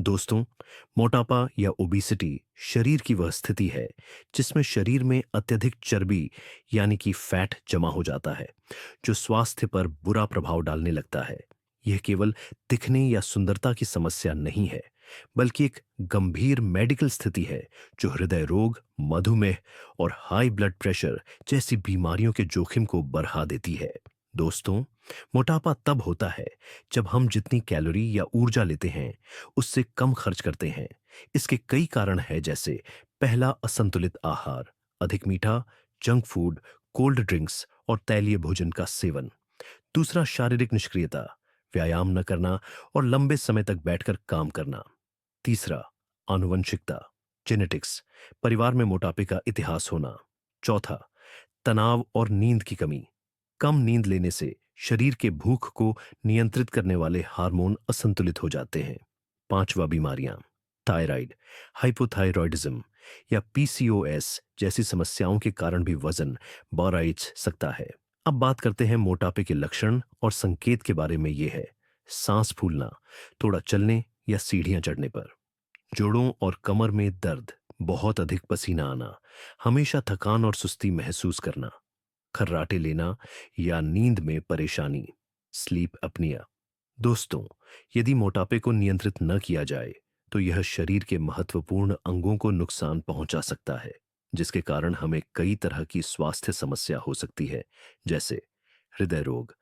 दोस्तों, मोटापा या ओबेसिटी शरीर की वह स्थिति है जिसमें शरीर में अत्यधिक चर्बी यानी कि फैट जमा हो जाता है, जो स्वास्थ्य पर बुरा प्रभाव डालने लगता है। यह केवल दिखने या सुंदरता की समस्या नहीं है, बल्कि एक गंभीर मेडिकल स्थिति है जो हृदय रोग, मधुमेह और हाई ब्लड प्रेशर जैसी बीमारियों के जोखिम को बढ़ा देती है। दोस्तों, मोटापा तब होता है जब हम जितनी कैलोरी या ऊर्जा लेते हैं उससे कम खर्च करते हैं। इसके कई कारण हैं, जैसे पहला, असंतुलित आहार, अधिक मीठा, जंक फूड, कोल्ड ड्रिंक्स और तैलीय भोजन का सेवन। दूसरा, शारीरिक निष्क्रियता, व्यायाम न करना और लंबे समय तक बैठकर काम करना। तीसरा, आनुवंशिकता, जेनेटिक्स, परिवार में मोटापे का इतिहास होना। चौथा, तनाव और नींद की कमी, कम नींद लेने से शरीर के भूख को नियंत्रित करने वाले हार्मोन असंतुलित हो जाते हैं। पांचवा, बीमारियां, थायराइड, हाइपोथायरॉयडिज्म या पीसीओएस जैसी समस्याओं के कारण भी वजन बढ़ सकता है। अब बात करते हैं मोटापे के लक्षण और संकेत के बारे में। यह है सांस फूलना, थोड़ा चलने या सीढ़ियां चढ़ने पर, जोड़ों और कमर में दर्द, बहुत अधिक पसीना आना, हमेशा थकान और सुस्ती महसूस करना, खर्राटे लेना या नींद में परेशानी, स्लीप अपनिया। दोस्तों, यदि मोटापे को नियंत्रित न किया जाए तो यह शरीर के महत्वपूर्ण अंगों को नुकसान पहुंचा सकता है, जिसके कारण हमें कई तरह की स्वास्थ्य समस्या हो सकती है, जैसे हृदय रोग,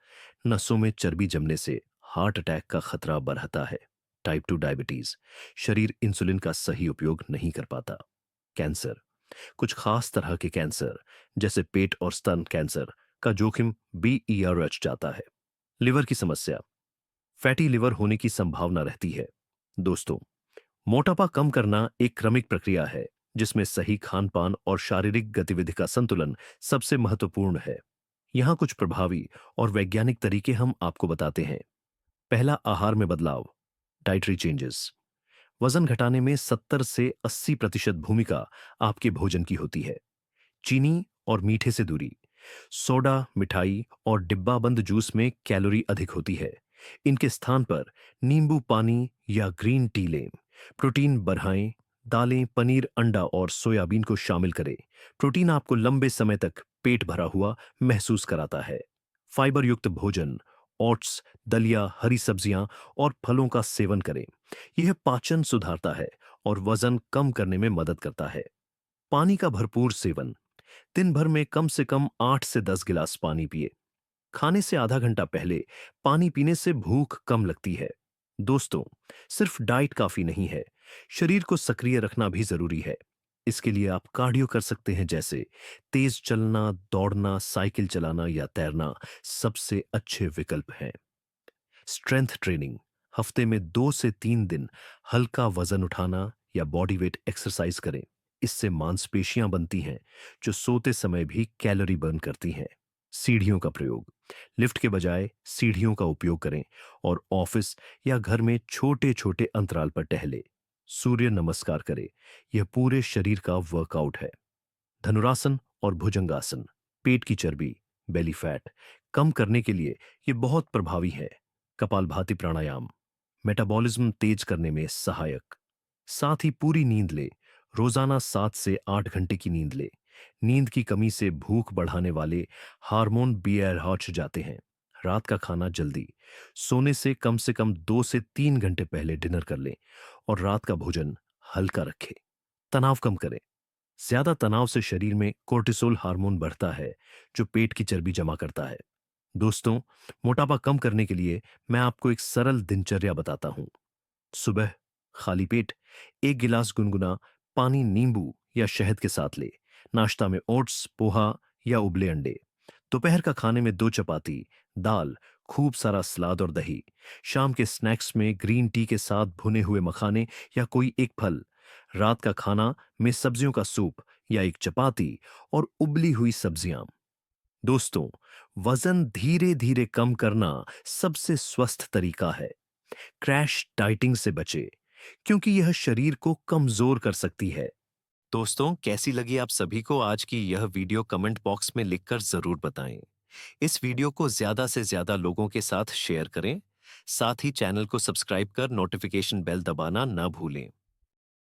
नसों में चर्बी जमने से हार्ट अटैक का खतरा बढ़ता है, टाइप 2 डायबिटीज, शरीर इंसुलिन का सही उपयोग नहीं कर पाता, कैंसर, कुछ खास तरह के कैंसर जैसे पेट और स्तन कैंसर का जोखिम भी रच जाता है, लिवर की समस्या, फैटी लिवर होने की संभावना रहती है। दोस्तों, मोटापा कम करना एक क्रमिक प्रक्रिया है जिसमें सही खान पान और शारीरिक गतिविधि का संतुलन सबसे महत्वपूर्ण है। यहाँ कुछ प्रभावी और वैज्ञानिक तरीके हम आपको बताते हैं। पहला, आहार में बदलाव, डाइटरी चेंजेस। वजन घटाने में 70 से 80% भूमिका आपके भोजन की होती है। चीनी और मीठे से दूरी, सोडा, मिठाई और डिब्बाबंद जूस में कैलोरी अधिक होती है। इनके स्थान पर नींबू पानी या ग्रीन टी लें। प्रोटीन बढ़ाएं, दालें, पनीर, अंडा और सोयाबीन को शामिल करें। प्रोटीन आपको लंबे समय तक पेट भरा हुआ महसूस कराता है। फाइबर युक्त भोजन, ओट्स, दलिया, हरी सब्जियां और फलों का सेवन करें। यह पाचन सुधारता है और वजन कम करने में मदद करता है। पानी का भरपूर सेवन, दिन भर में कम से कम 8 से 10 गिलास पानी पिए। खाने से आधा घंटा पहले पानी पीने से भूख कम लगती है। दोस्तों, सिर्फ डाइट काफी नहीं है, शरीर को सक्रिय रखना भी जरूरी है। इसके लिए आप कार्डियो कर सकते हैं, जैसे तेज चलना, दौड़ना, साइकिल चलाना या तैरना सबसे अच्छे विकल्प हैं। स्ट्रेंथ ट्रेनिंग, हफ्ते में 2 से 3 दिन हल्का वजन उठाना या बॉडी वेट एक्सरसाइज करें। इससे मांसपेशियां बनती हैं जो सोते समय भी कैलोरी बर्न करती हैं। सीढ़ियों का प्रयोग, लिफ्ट के बजाय सीढ़ियों का उपयोग करें और ऑफिस या घर में छोटे छोटे अंतराल पर टहले। सूर्य नमस्कार करें, यह पूरे शरीर का वर्कआउट है। धनुरासन और भुजंगासन, पेट की चर्बी, बेली फैट कम करने के लिए ये बहुत प्रभावी है। कपालभाति प्राणायाम, मेटाबॉलिज्म तेज करने में सहायक। साथ ही पूरी नींद ले, रोजाना 7 से 8 घंटे की नींद ले। नींद की कमी से भूख बढ़ाने वाले हार्मोन बीएरएच जाते हैं। रात का खाना जल्दी, सोने से कम 2 से 3 घंटे पहले डिनर कर लें और रात का भोजन हल्का रखें। तनाव कम करें, ज्यादा तनाव से शरीर में कोर्टिसोल हार्मोन बढ़ता है जो पेट की चर्बी जमा करता है। दोस्तों, मोटापा कम करने के लिए मैं आपको एक सरल दिनचर्या बताता हूं। सुबह खाली पेट 1 गिलास गुनगुना पानी नींबू या शहद के साथ ले। नाश्ता में ओट्स, पोहा या उबले अंडे। दोपहर का खाने में 2 चपाती, दाल, खूब सारा सलाद और दही। शाम के स्नैक्स में ग्रीन टी के साथ भुने हुए मखाने या कोई एक फल। रात का खाना में सब्जियों का सूप या एक चपाती और उबली हुई सब्जियां। दोस्तों, वजन धीरे धीरे कम करना सबसे स्वस्थ तरीका है। क्रैश डाइटिंग से बचे, क्योंकि यह शरीर को कमजोर कर सकती है। दोस्तों, कैसी लगी आप सभी को आज की यह वीडियो, कमेंट बॉक्स में लिखकर जरूर बताएं। इस वीडियो को ज्यादा से ज्यादा लोगों के साथ शेयर करें साथ ही चैनल को सब्सक्राइब कर नोटिफिकेशन बेल दबाना न भूलें।